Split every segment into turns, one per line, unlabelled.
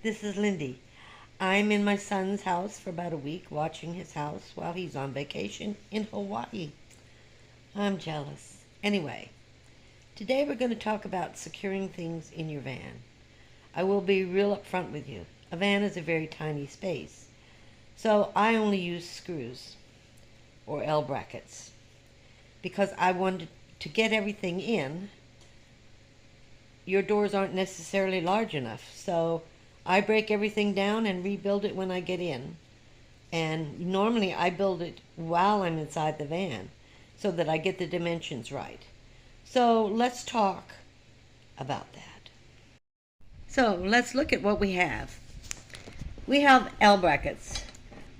This is Lindy. I'm in my son's house for about a week watching his house while he's on vacation in Hawaii. I'm jealous. Anyway, today we're going to talk about securing things in your van. I will be real upfront with you. A van is a very tiny space, so I only use screws or L brackets because I wanted to get everything in. Your doors aren't necessarily large enough, so I break everything down and rebuild it when I get in. And normally I build it while I'm inside the van so that I get the dimensions right. So let's talk about that. So let's look at what we have. We have L brackets.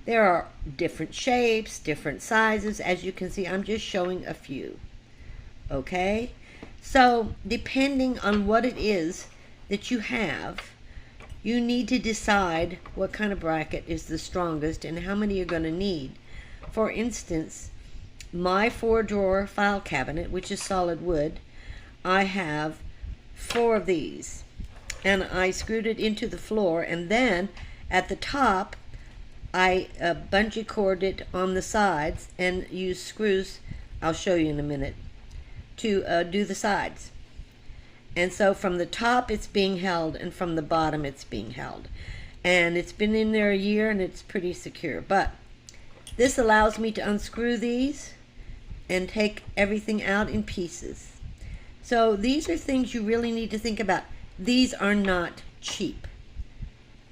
There are different shapes, different sizes. As you can see, I'm just showing a few. Okay? So depending on what it is that you have, you need to decide what kind of bracket is the strongest and how many you're going to need. For instance, my 4-drawer file cabinet, which is solid wood, I have 4 of these. And I screwed it into the floor, and then at the top, I bungee corded it on the sides and used screws, I'll show you in a minute, to do the sides. And so from the top it's being held, and from the bottom it's being held. And it's been in there a year and it's pretty secure. But this allows me to unscrew these and take everything out in pieces. So these are things you really need to think about. These are not cheap.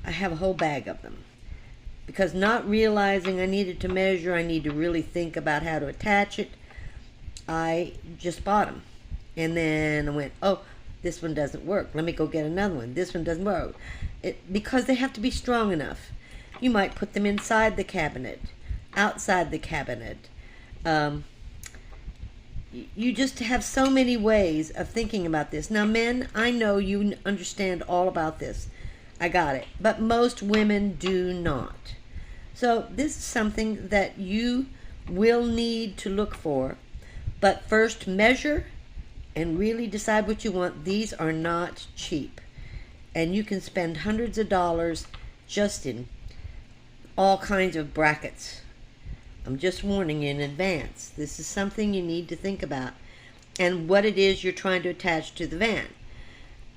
I have a whole bag of them. Because not realizing I needed to measure, I need to really think about how to attach it, I just bought them. And then I went, oh, this one doesn't work. Let me go get another one. This one doesn't work. Because they have to be strong enough. You might put them inside the cabinet, outside the cabinet. You just have so many ways of thinking about this. Now, men, I know you understand all about this. I got it. But most women do not. So this is something that you will need to look for. But first, measure and really decide what you want. These are not cheap. And you can spend hundreds of dollars just in all kinds of brackets. I'm just warning you in advance. This is something you need to think about. And what it is you're trying to attach to the van.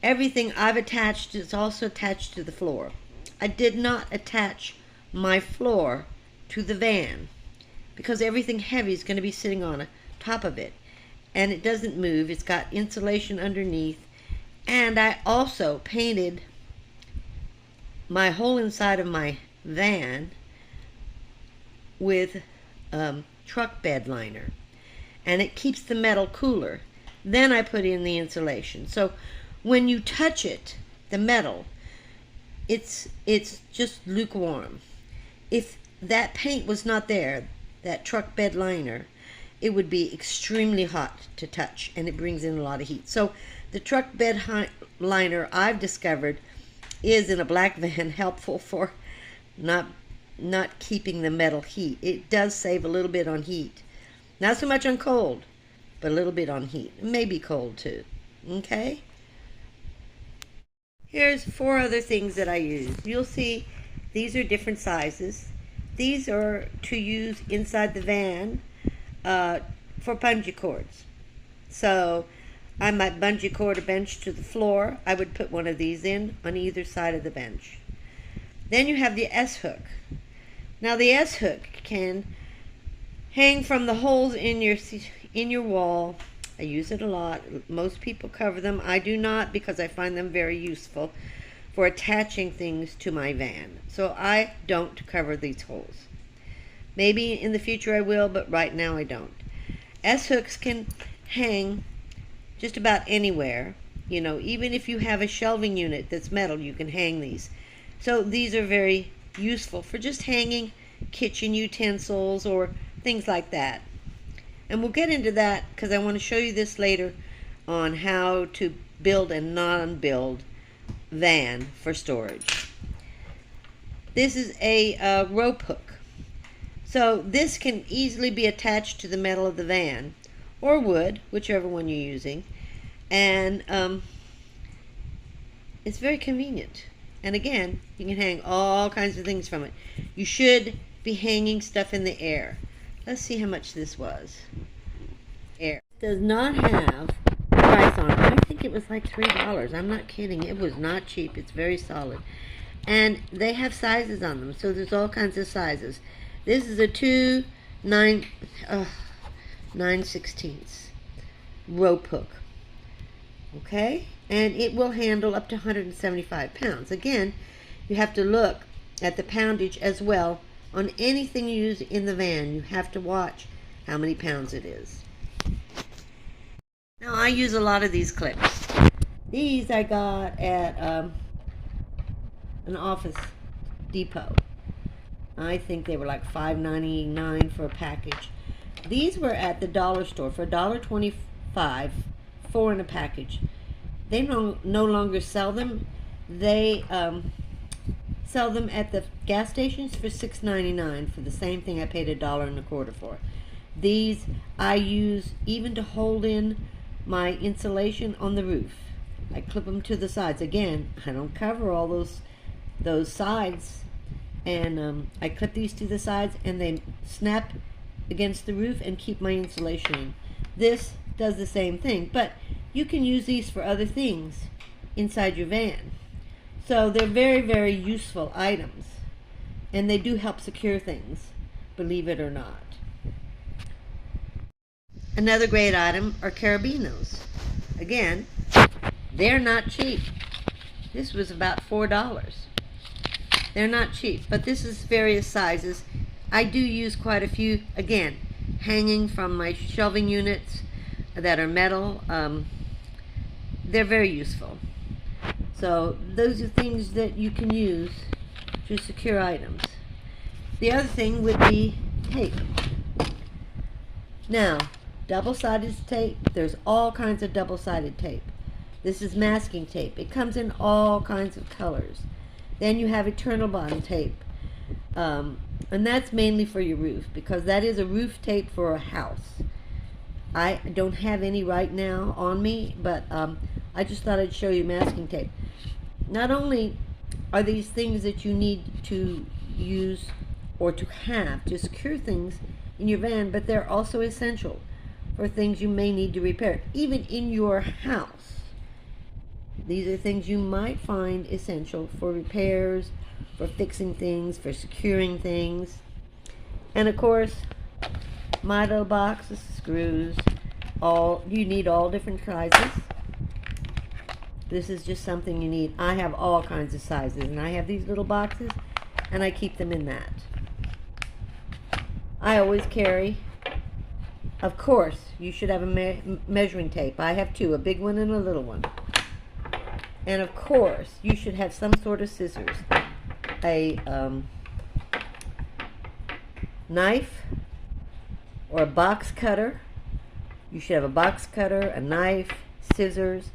Everything I've attached is also attached to the floor. I did not attach my floor to the van because everything heavy is going to be sitting on top of it. And it doesn't move. It's got insulation underneath. And I also painted my whole inside of my van with truck bed liner. And it keeps the metal cooler. Then I put in the insulation. So when you touch it, the metal, it's just lukewarm. If that paint was not there, that truck bed liner, it would be extremely hot to touch, and it brings in a lot of heat. So the truck bed liner I've discovered is in a black van helpful for not keeping the metal heat. It does save a little bit on heat. Not so much on cold, but a little bit on heat. Maybe cold too. Okay? Here's 4 other things that I use. You'll see these are different sizes. These are to use inside the van for bungee cords. So I might bungee cord a bench to the floor. I would put one of these in on either side of the bench. Then you have the S-hook. Now the S-hook can hang from the holes in your wall. I use it a lot. Most people cover them. I do not because I find them very useful for attaching things to my van. So I don't cover these holes. Maybe in the future I will, but right now I don't. S-hooks can hang just about anywhere. You know, even if you have a shelving unit that's metal, you can hang these. So these are very useful for just hanging kitchen utensils or things like that. And we'll get into that because I want to show you this later on how to build a non-build van for storage. This is a rope hook. So this can easily be attached to the metal of the van or wood, whichever one you're using. And it's very convenient. And again, you can hang all kinds of things from it. You should be hanging stuff in the air. Let's see how much this was. Air. It does not have a price on it. I think it was like $3. I'm not kidding. It was not cheap. It's very solid. And they have sizes on them, so there's all kinds of sizes. This is a 9/16 rope hook. Okay? And it will handle up to 175 pounds. Again, you have to look at the poundage as well. On anything you use in the van, you have to watch how many pounds it is. Now, I use a lot of these clips. These I got at an Office Depot. I think they were like $5.99 for a package. These were at the dollar store for $1.25, 4 in a package. They no longer sell them. They sell them at the gas stations for $6.99 for the same thing I paid $1.25 for. These I use even to hold in my insulation on the roof. I clip them to the sides. Again, I don't cover all those sides, and I clip these to the sides and they snap against the roof and keep my insulation in. This does the same thing, but you can use these for other things inside your van. So they're very, very useful items, and they do help secure things, believe it or not. Another great item are carabiners. Again, they're not cheap. This was about $4. They're not cheap, but this is various sizes. I do use quite a few, again, hanging from my shelving units that are metal. They're very useful. So those are things that you can use to secure items. The other thing would be tape. Now, double-sided tape, there's all kinds of double-sided tape. This is masking tape. It comes in all kinds of colors. Then you have eternal bond tape. And that's mainly for your roof, because that is a roof tape for a house. I don't have any right now on me, but I just thought I'd show you masking tape. Not only are these things that you need to use or to have to secure things in your van, but they're also essential for things you may need to repair, even in your house. These are things you might find essential for repairs, for fixing things, for securing things. And of course, my little box of screws. You need all different sizes. This is just something you need. I have all kinds of sizes, and I have these little boxes, and I keep them in that. I always carry, of course, you should have a measuring tape. I have two, a big one and a little one. And of course, you should have some sort of scissors. A knife or a box cutter. You should have a box cutter, a knife, scissors,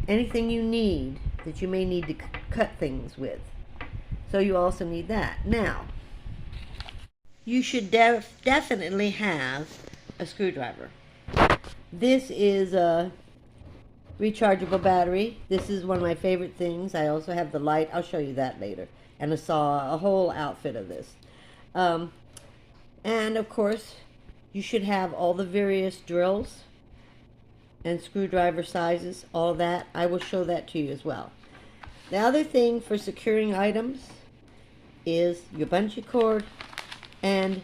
anything you need that you may need to cut things with. So you also need that. Now, you should definitely have a screwdriver. This is a rechargeable battery. This is one of my favorite things. I also have the light. I'll show you that later. And a saw, a whole outfit of this. And of course, you should have all the various drills and screwdriver sizes, all that. I will show that to you as well. The other thing for securing items is your bungee cord and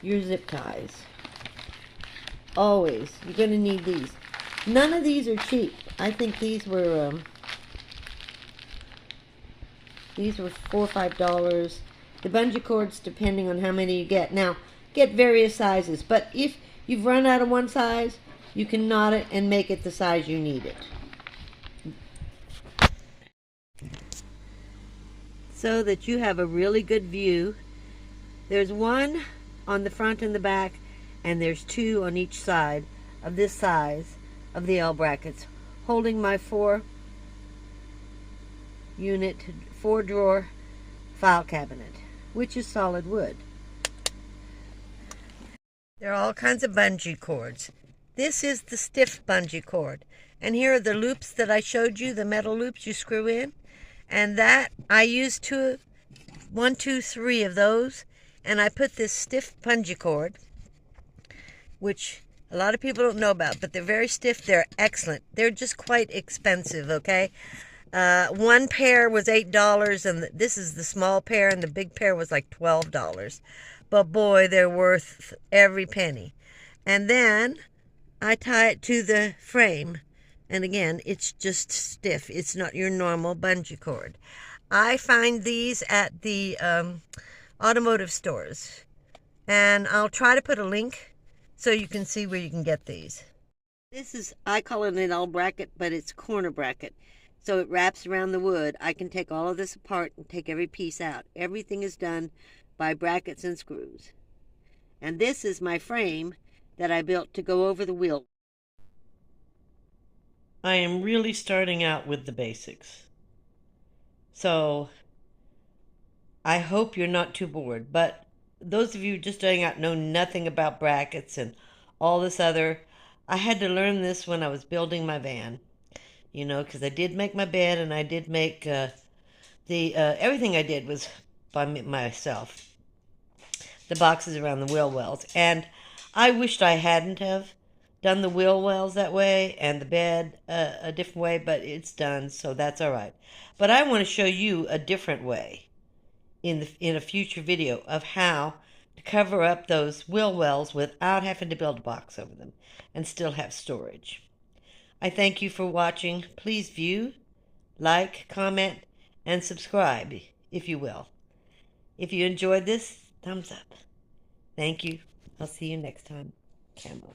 your zip ties. Always, you're going to need these. None of these are cheap. I think these were $4 or $5. The bungee cords, depending on how many you get. Now, get various sizes, but if you've run out of one size, you can knot it and make it the size you need it. So that you have a really good view. There's one on the front and the back, and there's two on each side of this size of the L brackets, holding my 4-unit, 4-drawer file cabinet, which is solid wood. There are all kinds of bungee cords. This is the stiff bungee cord. And here are the loops that I showed you, the metal loops you screw in. And that, I used three of those, and I put this stiff bungee cord, which a lot of people don't know about, but they're very stiff. They're excellent. They're just quite expensive, okay? One pair was $8, and this is the small pair, and the big pair was like $12. But boy, they're worth every penny. And then I tie it to the frame, and again, it's just stiff. It's not your normal bungee cord. I find these at the automotive stores, and I'll try to put a link so you can see where you can get these. This is, I call it an L bracket, but it's corner bracket. So it wraps around the wood. I can take all of this apart and take every piece out. Everything is done by brackets and screws. And this is my frame that I built to go over the wheel. I am really starting out with the basics. So I hope you're not too bored. But those of you just starting out know nothing about brackets and all this other. I had to learn this when I was building my van. Because I did make my bed, and I did make everything I did was by myself. The boxes around the wheel wells. And I wished I hadn't have done the wheel wells that way and the bed a different way, but it's done, so that's all right. But I want to show you a different way in a future video of how to cover up those wheel wells without having to build a box over them and still have storage. I thank you for watching. Please view, like, comment, and subscribe, if you will. If you enjoyed this, thumbs up. Thank you. I'll see you next time. Camera.